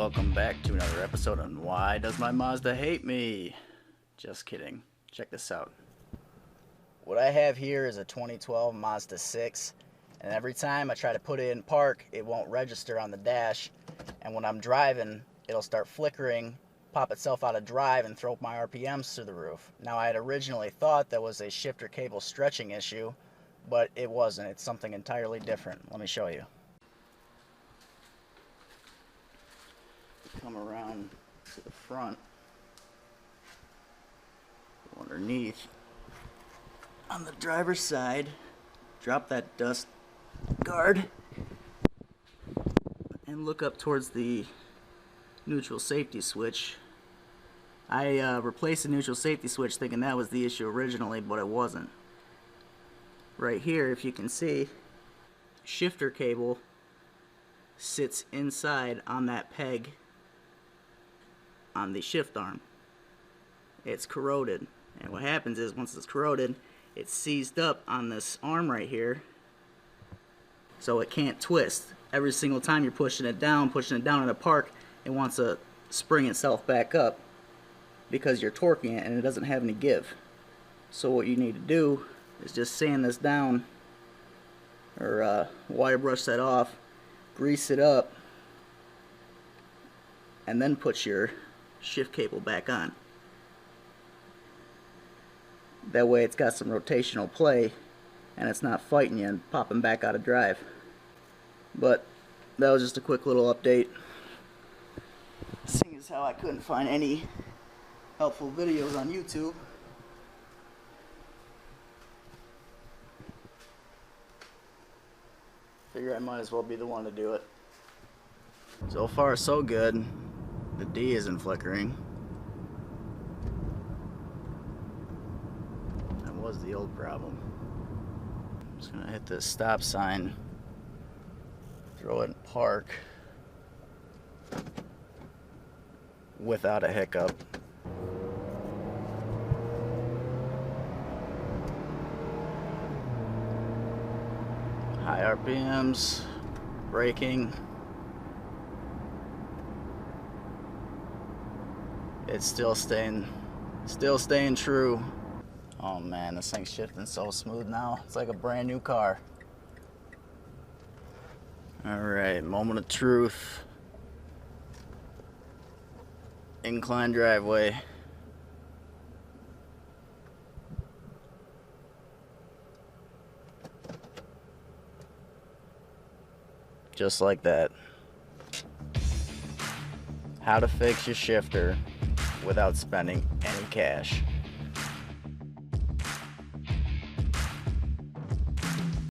welcome back to another episode on Why Does My Mazda Hate Me? Just kidding. Check this out. What I have here is a 2012 Mazda 6, and every time I try to put it in park, it won't register on the dash, and when I'm driving, it'll start flickering, pop itself out of drive, and throw my RPMs through the roof. Now, I had originally thought that was a shifter cable stretching issue, but it wasn't. It's something entirely different. Let me show you. Come around to the front, go underneath on the driver's side, drop that dust guard, and look up towards the neutral safety switch. I replaced the neutral safety switch thinking that was the issue originally, but it wasn't. Right here, if you can see, shifter cable sits inside on that peg on the shift arm. It's corroded, and what happens is once it's corroded, it's seized up on this arm right here, so it can't twist. Every single time you're pushing it down in a park, it wants to spring itself back up because you're torquing it and it doesn't have any give. So what you need to do is just sand this down, or wire brush that off, grease it up, and then put your shift cable back on. That way it's got some rotational play and it's not fighting you and popping back out of drive. But that was just a quick little update, seeing as how I couldn't find any helpful videos on YouTube. Figure I might as well be the one to do it. So far so good. The D isn't flickering. That was the old problem. I'm just gonna hit this stop sign, throw it in park without a hiccup. High RPMs, braking. It's still staying true. Oh man, this thing's shifting so smooth now. It's like a brand new car. Alright, moment of truth. Incline driveway. Just like that. How to fix your shifter without spending any cash.